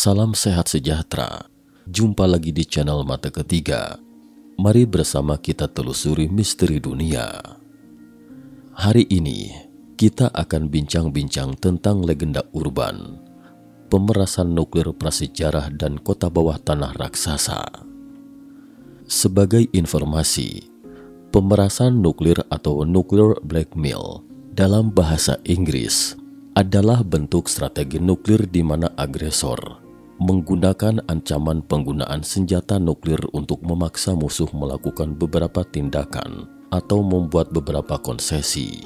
Salam sehat sejahtera. Jumpa lagi di channel Mata Ketiga. Mari bersama kita telusuri misteri dunia. Hari ini kita akan bincang-bincang tentang legenda urban, pemerasan nuklir prasejarah dan kota bawah tanah raksasa. Sebagai informasi, pemerasan nuklir atau nuclear blackmail dalam bahasa Inggris adalah bentuk strategi nuklir di mana agresor menggunakan ancaman penggunaan senjata nuklir untuk memaksa musuh melakukan beberapa tindakan atau membuat beberapa konsesi.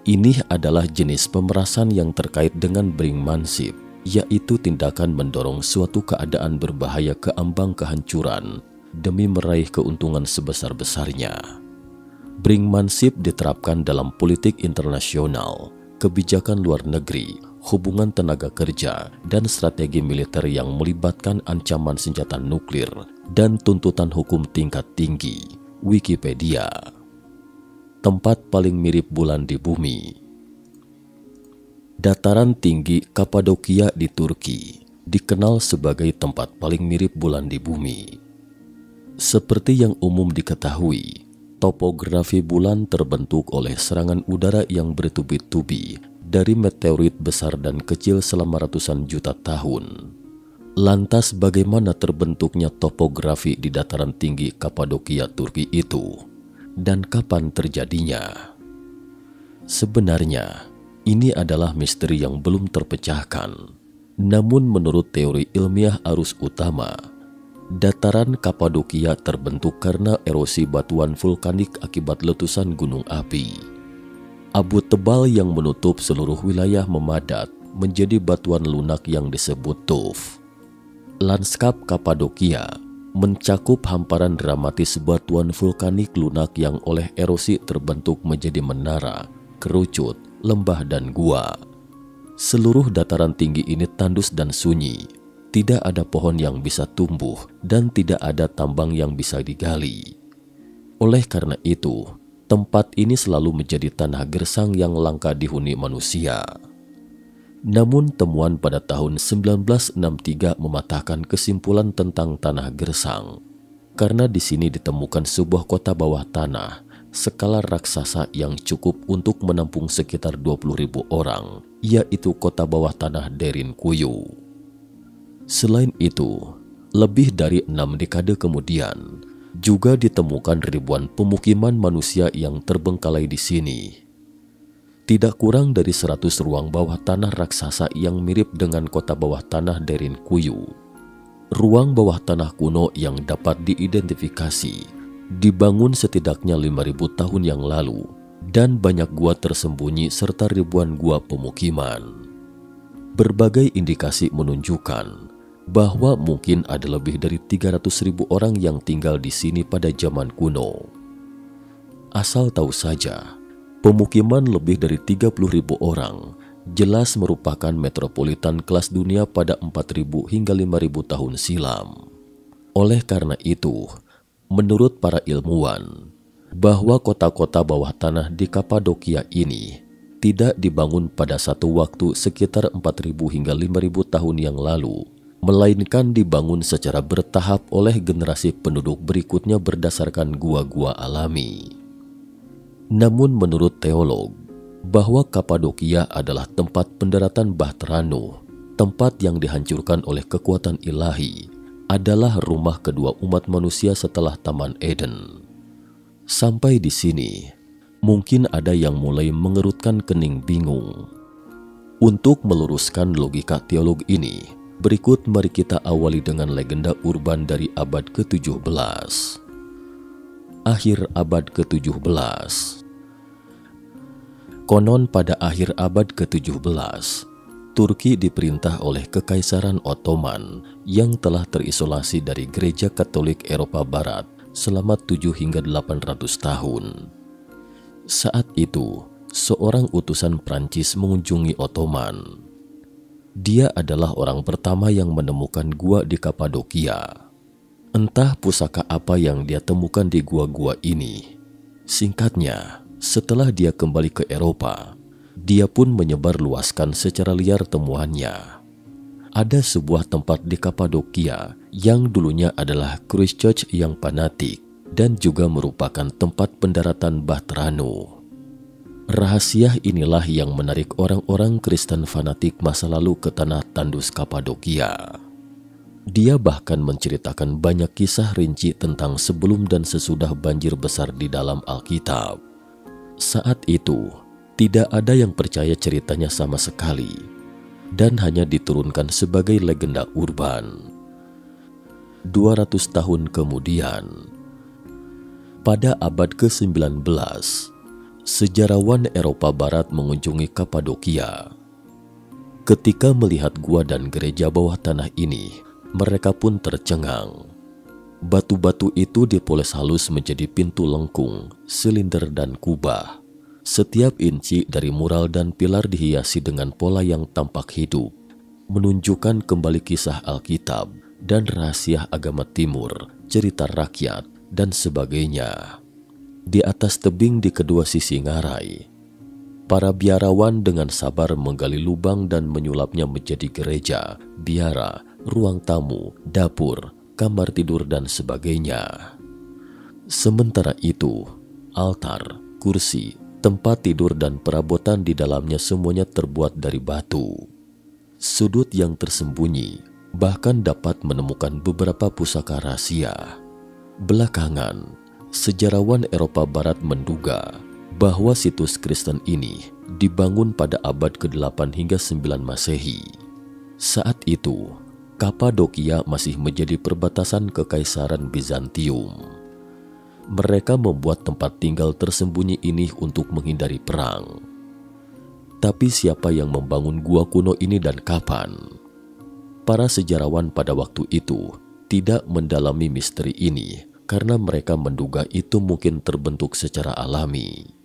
Ini adalah jenis pemerasan yang terkait dengan brinkmanship, yaitu tindakan mendorong suatu keadaan berbahaya ke ambang kehancuran demi meraih keuntungan sebesar-besarnya. Brinkmanship diterapkan dalam politik internasional, kebijakan luar negeri, hubungan tenaga kerja, dan strategi militer yang melibatkan ancaman senjata nuklir dan tuntutan hukum tingkat tinggi. Wikipedia. Tempat paling mirip bulan di bumi. Dataran tinggi Kapadokia di Turki dikenal sebagai tempat paling mirip bulan di bumi. Seperti yang umum diketahui, topografi bulan terbentuk oleh serangan udara yang bertubi-tubi dari meteorit besar dan kecil selama ratusan juta tahun. Lantas bagaimana terbentuknya topografi di dataran tinggi Kapadokia Turki itu? Dan kapan terjadinya? Sebenarnya, ini adalah misteri yang belum terpecahkan. Namun menurut teori ilmiah arus utama, dataran Kapadokia terbentuk karena erosi batuan vulkanik akibat letusan gunung api. Abu tebal yang menutup seluruh wilayah memadat menjadi batuan lunak yang disebut tuff. Lanskap Kapadokia mencakup hamparan dramatis batuan vulkanik lunak yang oleh erosi terbentuk menjadi menara, kerucut, lembah dan gua. Seluruh dataran tinggi ini tandus dan sunyi. Tidak ada pohon yang bisa tumbuh dan tidak ada tambang yang bisa digali. Oleh karena itu, tempat ini selalu menjadi tanah gersang yang langka dihuni manusia. Namun temuan pada tahun 1963 mematahkan kesimpulan tentang tanah gersang, karena di sini ditemukan sebuah kota bawah tanah skala raksasa yang cukup untuk menampung sekitar 20.000 orang, yaitu kota bawah tanah Derinkuyu. Selain itu, lebih dari 6 dekade kemudian, juga ditemukan ribuan pemukiman manusia yang terbengkalai di sini. Tidak kurang dari 100 ruang bawah tanah raksasa yang mirip dengan kota bawah tanah Derinkuyu. Ruang bawah tanah kuno yang dapat diidentifikasi dibangun setidaknya 5.000 tahun yang lalu, dan banyak gua tersembunyi serta ribuan gua pemukiman. Berbagai indikasi menunjukkan bahwa mungkin ada lebih dari 300.000 orang yang tinggal di sini pada zaman kuno. Asal tahu saja, pemukiman lebih dari 30.000 orang jelas merupakan metropolitan kelas dunia pada 4.000 hingga 5.000 tahun silam. Oleh karena itu, menurut para ilmuwan, bahwa kota-kota bawah tanah di Kapadokia ini tidak dibangun pada satu waktu sekitar 4.000 hingga 5.000 tahun yang lalu, melainkan dibangun secara bertahap oleh generasi penduduk berikutnya berdasarkan gua-gua alami. Namun menurut teolog, bahwa Kapadokia adalah tempat pendaratan Bahtera Nuh, tempat yang dihancurkan oleh kekuatan ilahi, adalah rumah kedua umat manusia setelah Taman Eden. Sampai di sini, mungkin ada yang mulai mengerutkan kening bingung. Untuk meluruskan logika teolog ini, berikut mari kita awali dengan legenda urban dari abad ke-17. Akhir abad ke-17. Konon pada akhir abad ke-17, Turki diperintah oleh Kekaisaran Ottoman yang telah terisolasi dari Gereja Katolik Eropa Barat selama 7 hingga 800 tahun. Saat itu, seorang utusan Prancis mengunjungi Ottoman. Dia adalah orang pertama yang menemukan gua di Kapadokia. Entah pusaka apa yang dia temukan di gua-gua ini. Singkatnya, setelah dia kembali ke Eropa, dia pun menyebarluaskan secara liar temuannya. ada sebuah tempat di Kapadokia yang dulunya adalah Christchurch yang fanatik dan juga merupakan tempat pendaratan Bahtera-Nu. Rahasia inilah yang menarik orang-orang Kristen fanatik masa lalu ke tanah tandus Kapadokia. Dia bahkan menceritakan banyak kisah rinci tentang sebelum dan sesudah banjir besar di dalam Alkitab. Saat itu, tidak ada yang percaya ceritanya sama sekali, dan hanya diturunkan sebagai legenda urban. 200 tahun kemudian, pada abad ke-19, sejarawan Eropa Barat mengunjungi Kapadokia. Ketika melihat gua dan gereja bawah tanah ini, mereka pun tercengang. Batu-batu itu dipoles halus menjadi pintu lengkung, silinder dan kubah. Setiap inci dari mural dan pilar dihiasi dengan pola yang tampak hidup, menunjukkan kembali kisah Alkitab dan rahasia agama Timur, cerita rakyat, dan sebagainya. Di atas tebing di kedua sisi ngarai, para biarawan dengan sabar menggali lubang dan menyulapnya menjadi gereja, biara, ruang tamu, dapur, kamar tidur, dan sebagainya. Sementara itu, altar, kursi, tempat tidur, dan perabotan di dalamnya semuanya terbuat dari batu. Sudut yang tersembunyi bahkan dapat menemukan beberapa pusaka rahasia. Belakangan, sejarawan Eropa Barat menduga bahwa situs Kristen ini dibangun pada abad ke-8 hingga 9 Masehi. Saat itu, Kapadokia masih menjadi perbatasan Kekaisaran Bizantium. Mereka membuat tempat tinggal tersembunyi ini untuk menghindari perang. Tapi siapa yang membangun gua kuno ini dan kapan? Para sejarawan pada waktu itu tidak mendalami misteri ini karena mereka menduga itu mungkin terbentuk secara alami.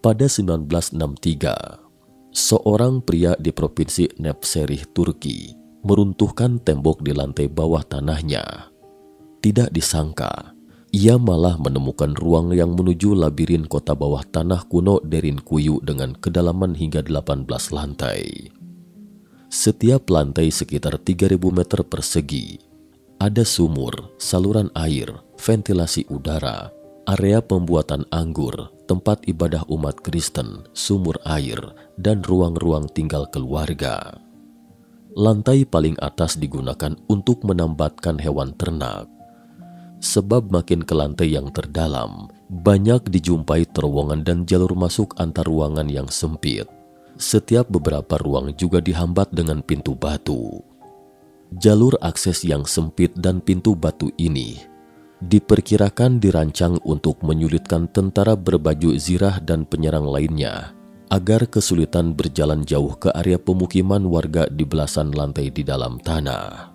Pada 1963, seorang pria di provinsi Nevşehir, Turki, meruntuhkan tembok di lantai bawah tanahnya. Tidak disangka, ia malah menemukan ruang yang menuju labirin kota bawah tanah kuno Derinkuyu dengan kedalaman hingga 18 lantai. Setiap lantai sekitar 3.000 meter persegi. Ada sumur, saluran air, ventilasi udara, area pembuatan anggur, tempat ibadah umat Kristen, sumur air, dan ruang-ruang tinggal keluarga. Lantai paling atas digunakan untuk menambatkan hewan ternak. Sebab makin ke lantai yang terdalam, banyak dijumpai terowongan dan jalur masuk antar ruangan yang sempit. Setiap beberapa ruang juga dihambat dengan pintu batu. Jalur akses yang sempit dan pintu batu ini diperkirakan dirancang untuk menyulitkan tentara berbaju zirah dan penyerang lainnya agar kesulitan berjalan jauh ke area pemukiman warga di belasan lantai di dalam tanah.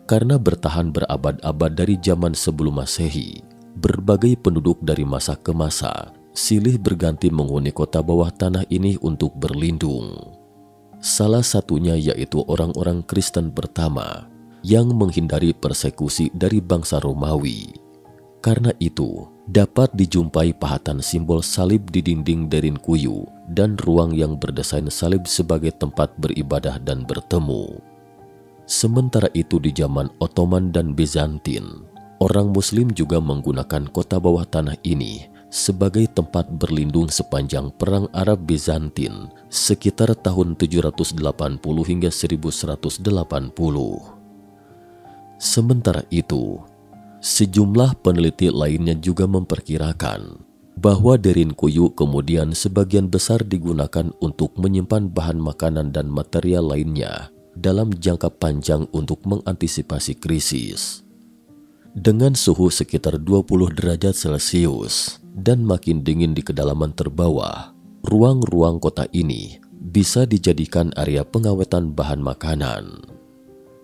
Karena bertahan berabad-abad dari zaman sebelum Masehi, berbagai penduduk dari masa ke masa silih berganti menghuni kota bawah tanah ini untuk berlindung. Salah satunya yaitu orang-orang Kristen pertama yang menghindari persekusi dari bangsa Romawi. Karena itu, dapat dijumpai pahatan simbol salib di dinding Derinkuyu dan ruang yang berdesain salib sebagai tempat beribadah dan bertemu. Sementara itu di zaman Ottoman dan Bizantin, orang Muslim juga menggunakan kota bawah tanah ini sebagai tempat berlindung sepanjang Perang Arab Bizantin sekitar tahun 780 hingga 1180. Sementara itu, sejumlah peneliti lainnya juga memperkirakan bahwa Derinkuyu kemudian sebagian besar digunakan untuk menyimpan bahan makanan dan material lainnya dalam jangka panjang untuk mengantisipasi krisis. Dengan suhu sekitar 20 derajat Celcius dan makin dingin di kedalaman terbawah, ruang-ruang kota ini bisa dijadikan area pengawetan bahan makanan.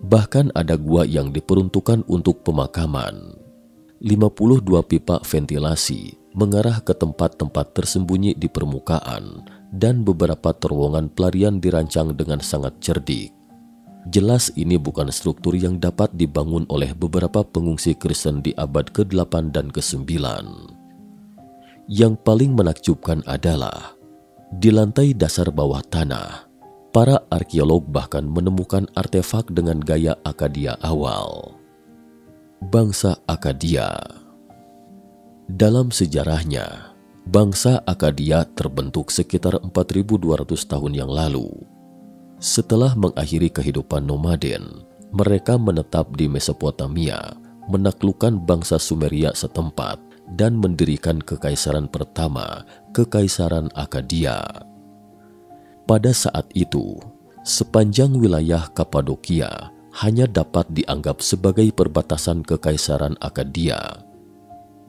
Bahkan ada gua yang diperuntukkan untuk pemakaman. 52 pipa ventilasi mengarah ke tempat-tempat tersembunyi di permukaan dan beberapa terowongan pelarian dirancang dengan sangat cerdik. Jelas ini bukan struktur yang dapat dibangun oleh beberapa pengungsi Kristen di abad ke-8 dan ke-9. Yang paling menakjubkan adalah di lantai dasar bawah tanah Para arkeolog bahkan menemukan artefak dengan gaya Akkadia awal. Bangsa Akkadia. Dalam sejarahnya, bangsa Akkadia terbentuk sekitar 4.200 tahun yang lalu. Setelah mengakhiri kehidupan nomaden, mereka menetap di Mesopotamia, menaklukkan bangsa Sumeria setempat, dan mendirikan kekaisaran pertama, Kekaisaran Akkadia. Pada saat itu, sepanjang wilayah Kapadokia hanya dapat dianggap sebagai perbatasan Kekaisaran Akkadia.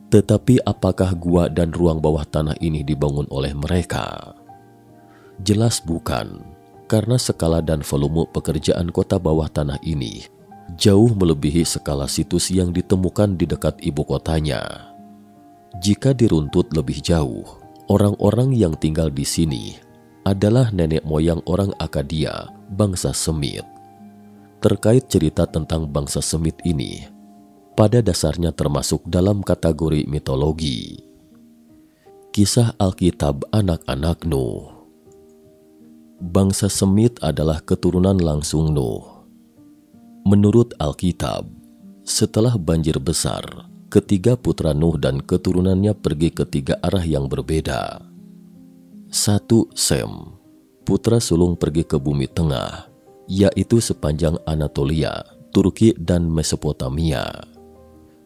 Tetapi apakah gua dan ruang bawah tanah ini dibangun oleh mereka? Jelas bukan, karena skala dan volume pekerjaan kota bawah tanah ini jauh melebihi skala situs yang ditemukan di dekat ibu kotanya. Jika diruntut lebih jauh, orang-orang yang tinggal di sini adalah nenek moyang orang Akkadia, bangsa Semit. Terkait cerita tentang bangsa Semit ini, pada dasarnya termasuk dalam kategori mitologi. Kisah Alkitab anak-anak Nuh. Bangsa Semit adalah keturunan langsung Nuh. Menurut Alkitab, setelah banjir besar, ketiga putra Nuh dan keturunannya pergi ke tiga arah yang berbeda. 1. Sem, putra sulung pergi ke bumi tengah, yaitu sepanjang Anatolia, Turki, dan Mesopotamia.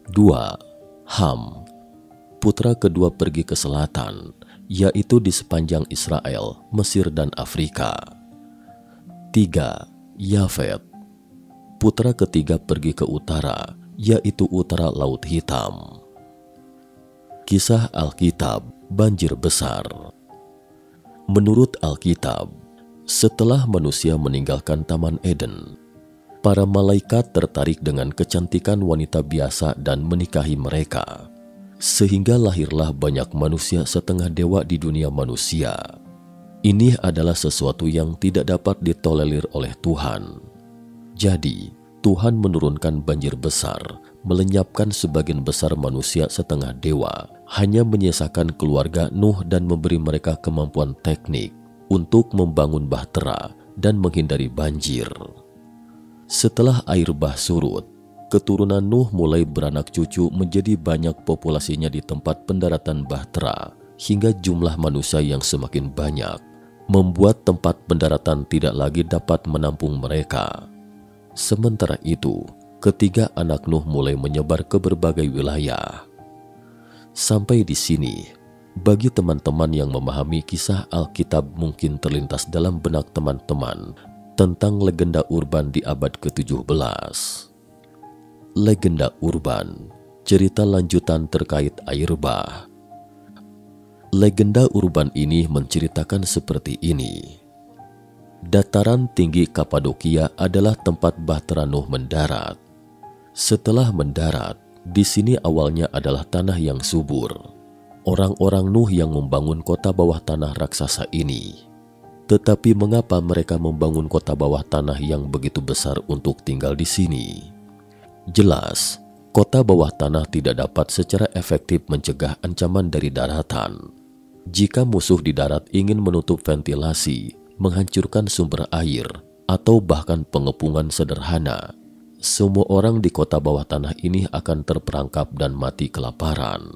2. Ham, putra kedua pergi ke selatan, yaitu di sepanjang Israel, Mesir, dan Afrika. 3. Yafet, putra ketiga pergi ke utara, yaitu utara Laut Hitam. Kisah Alkitab, banjir besar. Menurut Alkitab, setelah manusia meninggalkan Taman Eden, para malaikat tertarik dengan kecantikan wanita biasa dan menikahi mereka, sehingga lahirlah banyak manusia setengah dewa di dunia manusia. Ini adalah sesuatu yang tidak dapat ditolerir oleh Tuhan. Jadi, Tuhan menurunkan banjir besar, melenyapkan sebagian besar manusia setengah dewa, hanya menyisakan keluarga Nuh dan memberi mereka kemampuan teknik untuk membangun bahtera dan menghindari banjir. Setelah air bah surut, keturunan Nuh mulai beranak cucu menjadi banyak populasinya di tempat pendaratan bahtera, hingga jumlah manusia yang semakin banyak membuat tempat pendaratan tidak lagi dapat menampung mereka. Sementara itu, ketiga anak Nuh mulai menyebar ke berbagai wilayah. Sampai di sini, bagi teman-teman yang memahami kisah Alkitab mungkin terlintas dalam benak teman-teman tentang legenda urban di abad ke-17. Legenda urban, cerita lanjutan terkait air bah. Legenda urban ini menceritakan seperti ini. Dataran tinggi Kapadokia adalah tempat bahtera Nuh mendarat. Setelah mendarat, di sini awalnya adalah tanah yang subur. Orang-orang Nuh yang membangun kota bawah tanah raksasa ini. Tetapi mengapa mereka membangun kota bawah tanah yang begitu besar untuk tinggal di sini? Jelas, kota bawah tanah tidak dapat secara efektif mencegah ancaman dari daratan. Jika musuh di darat ingin menutup ventilasi, menghancurkan sumber air, atau bahkan pengepungan sederhana, semua orang di kota bawah tanah ini akan terperangkap dan mati kelaparan.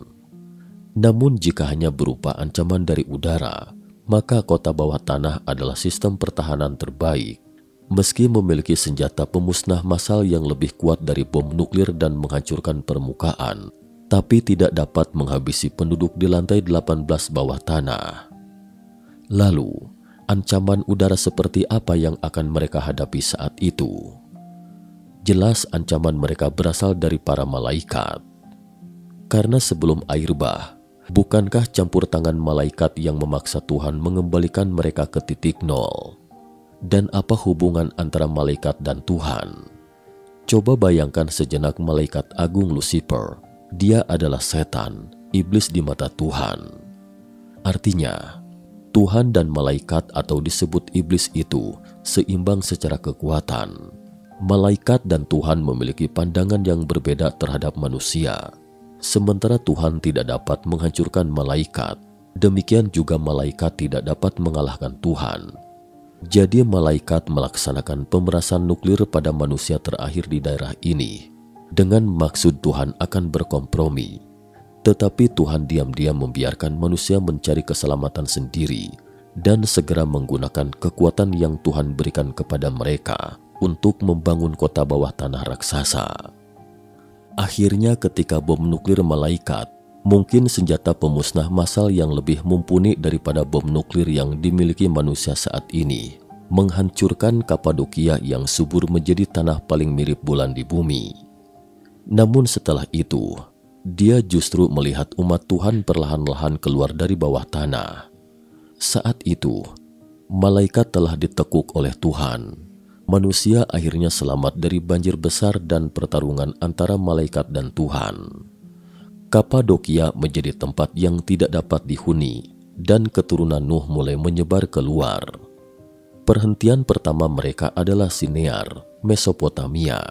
Namun jika hanya berupa ancaman dari udara, maka kota bawah tanah adalah sistem pertahanan terbaik. Meski memiliki senjata pemusnah massal yang lebih kuat dari bom nuklir dan menghancurkan permukaan, tapi tidak dapat menghabisi penduduk di lantai 18 bawah tanah. Lalu, ancaman udara seperti apa yang akan mereka hadapi saat itu? Jelas ancaman mereka berasal dari para malaikat. Karena sebelum air bah, bukankah campur tangan malaikat yang memaksa Tuhan mengembalikan mereka ke titik nol? Dan apa hubungan antara malaikat dan Tuhan? Coba bayangkan sejenak malaikat agung Lucifer. Dia adalah setan, iblis di mata Tuhan. Artinya, Tuhan dan malaikat atau disebut iblis itu seimbang secara kekuatan. Malaikat dan Tuhan memiliki pandangan yang berbeda terhadap manusia. Sementara Tuhan tidak dapat menghancurkan malaikat, demikian juga malaikat tidak dapat mengalahkan Tuhan. Jadi malaikat melaksanakan pemerasan nuklir pada manusia terakhir di daerah ini dengan maksud Tuhan akan berkompromi. Tetapi Tuhan diam-diam membiarkan manusia mencari keselamatan sendiri dan segera menggunakan kekuatan yang Tuhan berikan kepada mereka untuk membangun kota bawah tanah raksasa. Akhirnya ketika bom nuklir malaikat, mungkin senjata pemusnah massal yang lebih mumpuni daripada bom nuklir yang dimiliki manusia saat ini, menghancurkan Kapadokia yang subur menjadi tanah paling mirip bulan di bumi. Namun setelah itu, dia justru melihat umat Tuhan perlahan-lahan keluar dari bawah tanah. Saat itu, malaikat telah ditekuk oleh Tuhan. Manusia akhirnya selamat dari banjir besar dan pertarungan antara malaikat dan Tuhan. Kapadokia menjadi tempat yang tidak dapat dihuni dan keturunan Nuh mulai menyebar keluar. Perhentian pertama mereka adalah Sinear, Mesopotamia.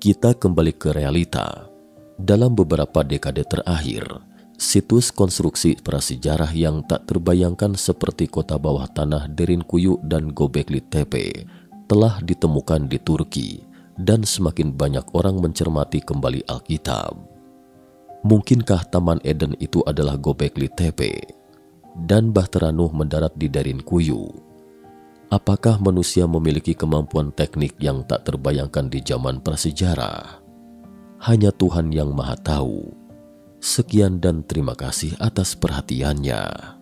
Kita kembali ke realita. Dalam beberapa dekade terakhir, situs konstruksi prasejarah yang tak terbayangkan seperti kota bawah tanah Derinkuyu dan Göbekli Tepe telah ditemukan di Turki dan semakin banyak orang mencermati kembali Alkitab. Mungkinkah Taman Eden itu adalah Göbekli Tepe dan Bahtera Nuh mendarat di Derinkuyu? Apakah manusia memiliki kemampuan teknik yang tak terbayangkan di zaman prasejarah? Hanya Tuhan yang Maha Tahu. Sekian dan terima kasih atas perhatiannya.